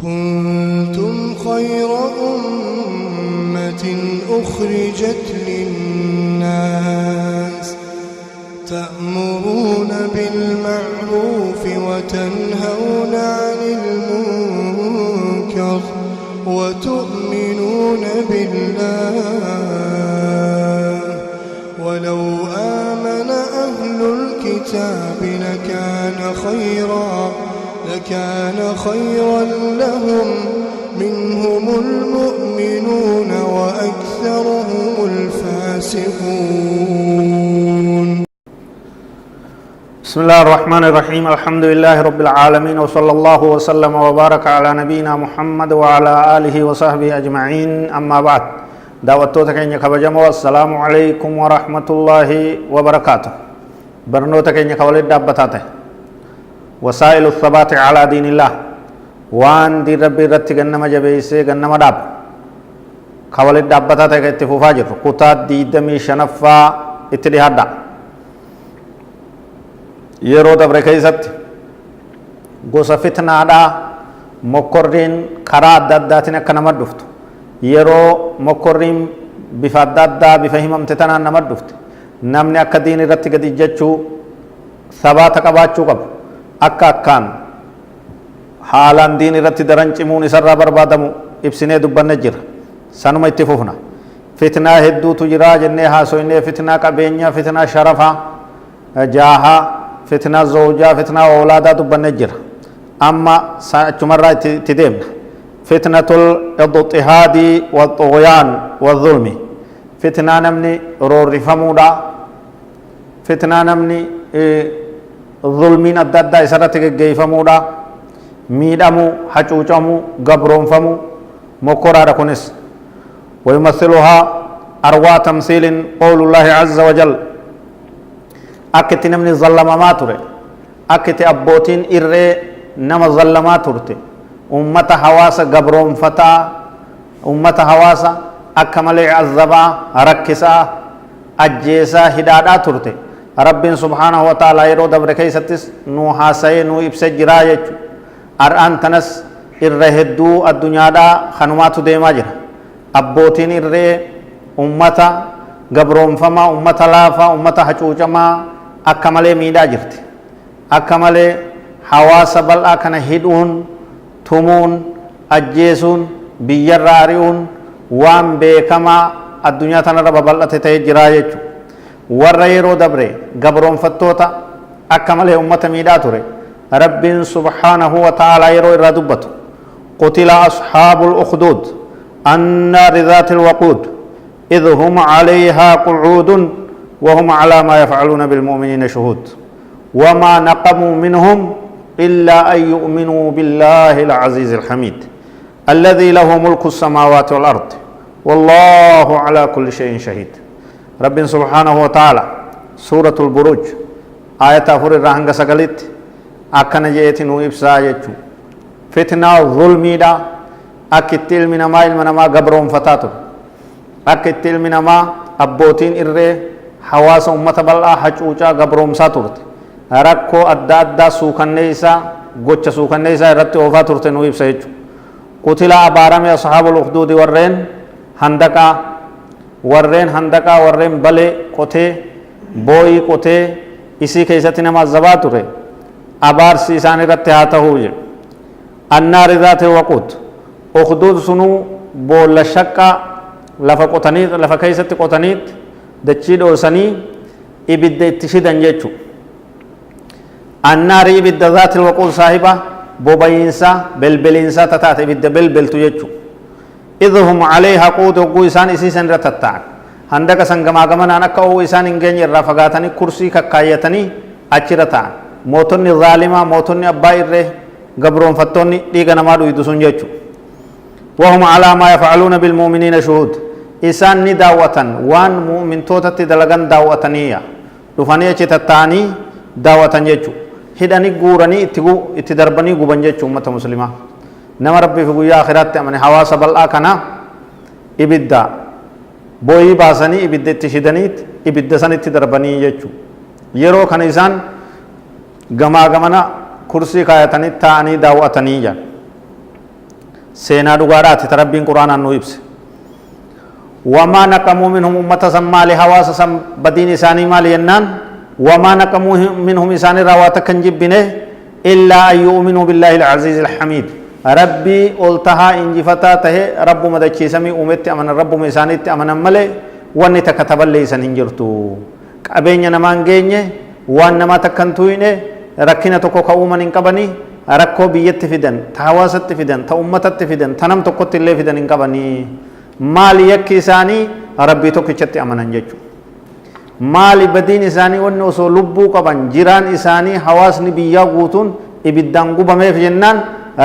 كنتم خير أمة أخرجت للناس تأمرون بالمعروف وتنهون عن المنكر وتؤمنون بالله ولو آمن أهل الكتاب لكان خيرا لهم منهم المؤمنون وأكثرهم الفاسقون. بسم الله الرحمن الرحيم. الحمد لله رب العالمين وصلى الله وسلم وبارك على نبينا محمد وعلى آله وصحبه أجمعين. أما بعد دعوتك إنك بجمع السلام عليكم ورحمة الله وبركاته. برنوتك إنك ولد دابتاته وسائل الثبات على دين الله وان دي ربي رتي غنما جبيسي غنما داب كولد دابتاته اتفوفا جر قطات دي دمي شنفا اتدهادا yeroo dabre keessatti gosa fitnaadhaa mokkorriin karaa adda addaatiin akka nama dhuftu yeroo mokkorriin bifa adda addaa bifa himamte tanaan nama dhufte namni akka diin irratti gadi jechuu sabaata qabaachuu qabu akka akkaan haalaan diin irratti daran cimuun isarraa barbaadamu ibsinee dubbanne jira. Sanuma itti fufna. Fitnaa hedduutu jira jennee haasoynee fitnaa qabeenyaa, fitnaa sharafaa, jaahaa, fitnaa zawjaa, fitnaa awlaadaa dubbanne jira. Amma achumarraa itti deemna. Fitnatul idtihaadi wal xughyaan wal zulmi. Fitnaa namni roorrifamuudha. Fitnaa namni zulmiin adda addaa isarratti geggeeffamuudha. Miidhamuu, hacuucamuu, gabroonfamuu mokkoraadha kunis. ويمثلها أروى تمثيل قول الله عز وجل أكت نمني ظلمات تري أكت أبوتين إرّي نما ظلمات ترتي أمة حواس قبرون فتا أمة حواس أكمل عذبا ركسا أجيسا هدادا ترتي رب سبحانه وتعالى يرو دبر كيستس نو حاسي نو إبسي جراية أرآن تنس إرّهدو الدنيا دا خنوات ديما جرا abbootiin irree ummata gabroonfamaa, ummata laafaa, ummata hacuucamaa akka malee miidhaa jirti. Akka malee hawaasa bal'aa kana hidhuun, tumuun, ajjeesuun, biyyarraa ari'uun waan beekamaa addunyaa tanarra babal'ate ta'ee jiraa jechuudha. Warra yeroo dabre gabroonfattoota akka malee ummata miidhaa ture. Rabbiin subhaanahu wa ta'aalaa yeroo irraa dubbatu qutila ashaabul ukhduud النار ذات الوقود إذ هم عليها قعود وهم على ما يفعلون بالمؤمنين شهود وما نقموا منهم إلا أن يؤمنوا بالله العزيز الحميد الذي له ملك السماوات والأرض والله على كل شيء شهيد. رب سبحانه وتعالى سورة البروج آية أفر الرهنگ سقلت أكن جيتي نو إبسا يجو فتنة ظلمي دا akkitti ilmi namaa gabroonfataa ture. Akkitti ilmi namaa abbootiin irree hawaasa ummata bal'aa hacuucaa gabroomsaa turte. Rakkoo adda addaa suukanneessaa gocha suukanneessaa irratti oofaa turte nu ibsa jechuudha. Qutila abaarame ashaabul ukhduudi warreen handaqaa warreen balee qotee booyii qotee isii keessatti nama azabaa ture. Abaarsi isaan irratti haa ta'uu jedhu. Annaari zaati waquut ukhduud sunuu boolla shaqqa lafa qotaniit lafa keessatti qotaniit dachii dhoosanii ibidda itti shidan jechuudha. Annaari ibidda zaatil waquud saahiba bobayiinsa belbeliinsa tataate ibidda belbeltu jechuudha. idhum calayhaa quud hogguu isaan isiisan irra tatta'an handaqa san gamaa gamanaan akka ho'uu isaan hin geenye irraa fagaatanii kursii kakkaayyatanii achirra ta'an. Mootonni zaalimaa mootonni abbaa irree gabroonfattoonni dhiiga namaa dhuydu sun jechuudha. وهم على ما يفعلون بالمؤمنين شهود إسان نداوة وان مؤمن توتت دلغن داوتنية دفانية تتاني داوة جيجو هداني قوراني اتدرباني قبان جيجو أمة مسلمة نما ربي في قوية آخرات من حواس بلآ كنا إبدا بوي باساني إبدا اتشدانيت إبدا سان اتدرباني جيجو يرو كان إسان غما غمنا كرسي كايتاني تاني داوتنية سينا دغارات تربين قرآن النويبس وما نقموا منهم أمة سمى لحواس سم بدين إساني مال ينان وما نقموا منهم إساني روات كنجب بنه إلا أن يؤمنوا بالله العزيز الحميد ربي قلتها إنجفتا ته رب مدچي سمي أمت أمن رب مساني أمن ملي واني تكتب اللي سننجرتو قبين نمان جيني وان نما تكنتوينه ركنا تكو كومن انقبني ركو بيت فدن تحواست فدن تأمتت فدن تنم تقوت اللي فدن انقبني مال يكيساني ربي توكيشت أمنان جيجو مال بدين إساني ونوسو لبو قبن جيران إساني حواسني بيا قوتون إبدان قبمي في جنان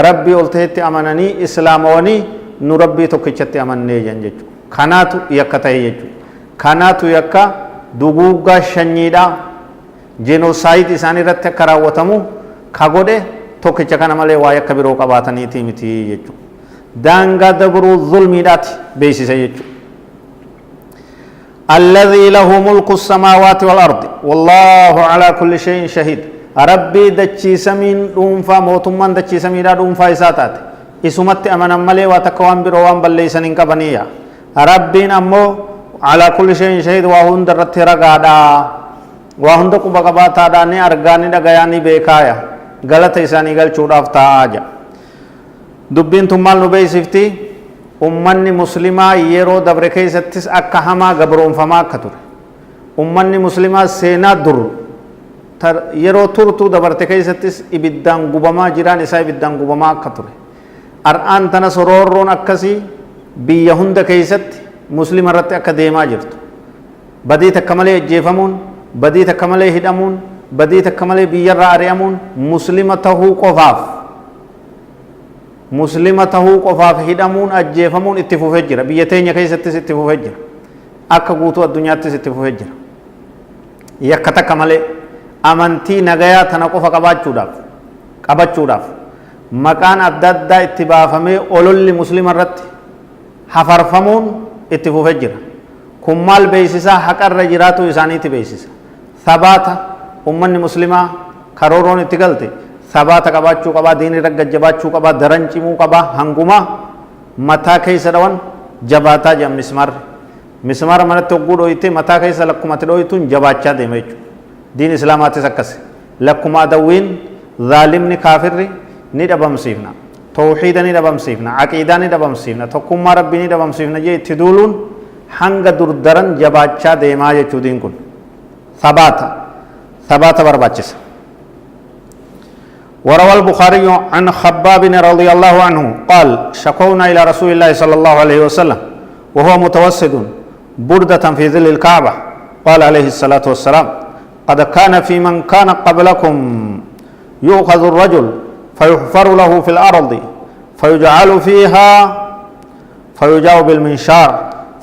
ربي قلتهت أمناني إسلاموني نو ربي توكيشت أمناني جيجو خاناتو يكتا جيجو خاناتو يكا دوغوغا شنيدا جينوسايد إساني رت كراوتمو خاغودي توكيشا كان مالي وايا كبيرو قباتني تيمتي جيجو دانغا دبرو الظلميدات بيسيسا يجو الذي له ملك السماوات والأرض والله على كل شيء شهيد ربي دچي سمين دومفا موتمان دچي سميدا دومفا إساتات إسمت أمنا ملي واتكوان بروان بليسن إنك بنيا ربين أمو على كل شيء شهيد وهون درت رغادا وهون دكو بقباتا داني أرغاني دغياني بيكايا غلط إساني غل چوداف تاجا دبين تمال نبي سفتي أمني مسلمة يرو دبر كيستس أكهما غبرون فما كتر أمني مسلمة سينا در تر يرو ترتو دبر كيستس إبدان غبما جيران إسا إبدان غبما كتر أرآن تنا سرورون أكسي بيهند كيست مسلم رت أكديما جرت بدي تكمله جيفمون بدي تكمله هدامون بدي تكمله بيار راريامون مسلمة هو قفاف مسلمته قفاف هدامون أجيفمون اتفوفه جرا بيتين يكيستس اتفوفه جرا أكا قوتو الدنيا تس اتفوفه جرا يكتا كمالي أمانتي نغايا تنقفا قبات شوداف مكان أدد اتبافمي أولول مسلم الرد حفرفمون اتفوفه جرا كمال بيسيسا حقر رجراتو إسانيتي بيسيسا ثبات أمني مسلمة كرورون اتقلتي ثبات قباچو قبا دين رگ جباچو قبا درنچمو قبا هنگوما متا کیس روان جباتا جم مسمار من تقول ہوئی تھی متا کیس لکما تلوئی تون جباچا دے میچو دین اسلامات سکس لکما دوین ظالم نی کافر نی دبم سیفنا توحید نی دبم سیفنا عقیدہ نی دبم سیفنا تقوم ربی نی دبم سیفنا جے تدولون ہنگ دردرن جباچا دے ما جچو دین کن ثبات برباچس وروى البخاري عن خباب رضي الله عنه قال شكونا إلى رسول الله صلى الله عليه وسلم وهو متوسد بردة في ظل الكعبة قال عليه الصلاة والسلام قد كان في من كان قبلكم يؤخذ الرجل فيحفر له في الأرض فيجعل فيها فيجاء بالمنشار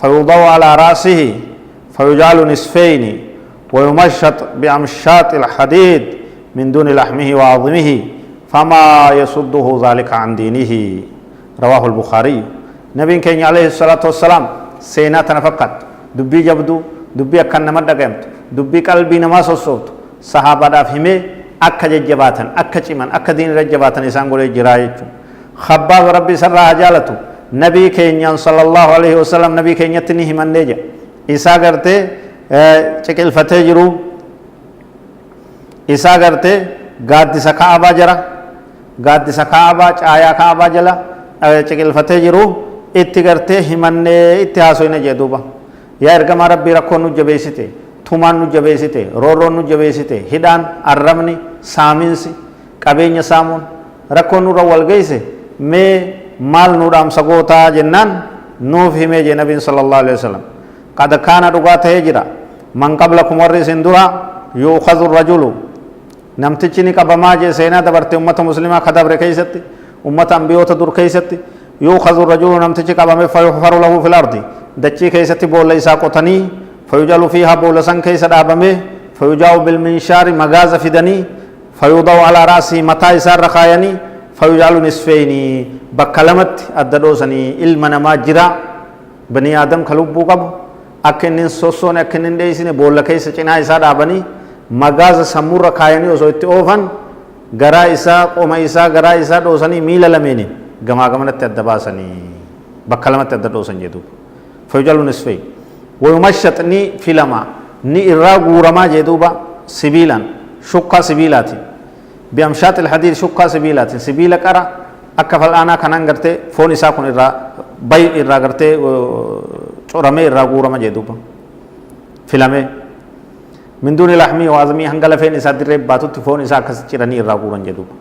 فيوضع على رأسه فيجعل نصفين ويمشط بأمشاط الحديد من دون لحمه وعظمه فما يصده ذلك عن دينه رواه البخاري نبي كان عليه الصلاة والسلام سينا تنفقت دبي جبدو دبي أكن نمد دقمت دبي قلبي نماس الصوت صحابة دافهمه أكا ججباتن أكا چمان أكا دين رجباتن إسان قولي جرائيچو خباب ربي سر جالتو نبي كان صلى الله عليه وسلم نبي كان يتنيه من نيجا إسا کرتے چکل فتح جرو إسا کرتے گادسا کعبہ جرا گادسا کعبہ چایا کعبہ جلا چکل فتح جرو اتی کرتے ہمنے اتحاسو نے جدوبا یا ارگما ربی رکھو نو جبیسیتے تھمان نو جبیسیتے رو نو جبیسیتے ہدان الرمنی سامنسی قبین سامون رکھو نو رو والگیسے میں مال نو رام سگوتا جنان نوف ہمیں جے نبی صلی اللہ علیہ وسلم قد کانا رگات ہے جرا من قبلکم ورسن درا یوخذ الرجلو نمتچنی قبما جے سینا دبرتے امت مسلمہ خدبر کیستی امت انبیوت در کیستی یوخذ الرجل نمتچ قبما فیحفر له فی الارض دچی کیستی بول لیسا قطنی فیجل فیها بولسن کیس دابمے فیجاو بالمنشار مغاز فدنی فیوضو علی راسی متا اسار رخایانی فیجعل نصفینی بکلمت اددوسنی علم نما جرا بنی آدم خلوبو قبو اکنن سوسون اکنن دیسنے بول کیس چنا اسا دابنی مغاز سمور رخایانی اسو اتی اوفن گرا اسا قوم اسا گرا اسا دوسنی میل لمینی gamaa gamanatti adda baasanii bakka lamatti adda dhoosan jedhu fayyajalu nisfay wayumashat ni filama ni irraa guuramaa jedhuuba sibiilan shukkaa sibiilaatiin biamshaat alhadiid shukkaa sibiilaatiin sibiila qara akka fal'aanaa kanaan gartee foon isaa kun irraa bay irraa gartee coramee irraa guurama jedhuuba filamee min duuni laxmii waazmii hanga lafeen isaa dirree baatutti foon isaa akkas ciranii irraa guuran jedhuuba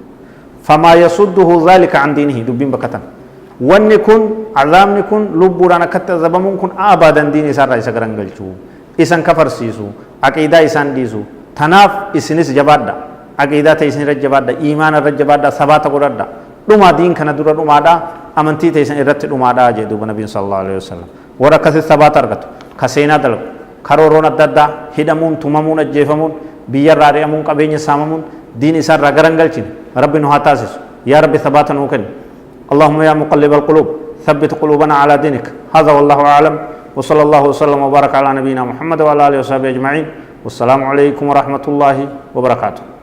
famaa yasudduhu dhaalika can diinihi dubbiin bakka tan wanni kun azaabni kun lubbuudhaan akkatti azabamuun kun abadan diin isaarraa isa garangalchuu isan kafarsiisu aqiidaa isaan dhiisu tanaaf isinis jabaadha aqiidaa ta'e isin irra jabaadha iimaana irra jabaadha sabaata godhadha dhumaa diin kana dura dhumaadha amantii ta'e isin irratti dhumaadha jedhu duuba nabiin sallallahu alaihi wasallam warra akkasitti sabaata argatu ka seenaa dalagu karooroon adda addaa hidhamuun tumamuun ajjeefamuun biyyarraa ari'amuun qabeenya saamamuun diin isaarraa garangalchine rabbi nu haa taasisu yaa rabbi sabaata nuu kenni اللهم يا مقلب القلوب ثبت قلوبنا على دينك هذا والله أعلم وصلى الله وسلم وبارك على نبينا محمد وعلى آله وصحبه أجمعين والسلام عليكم ورحمة الله وبركاته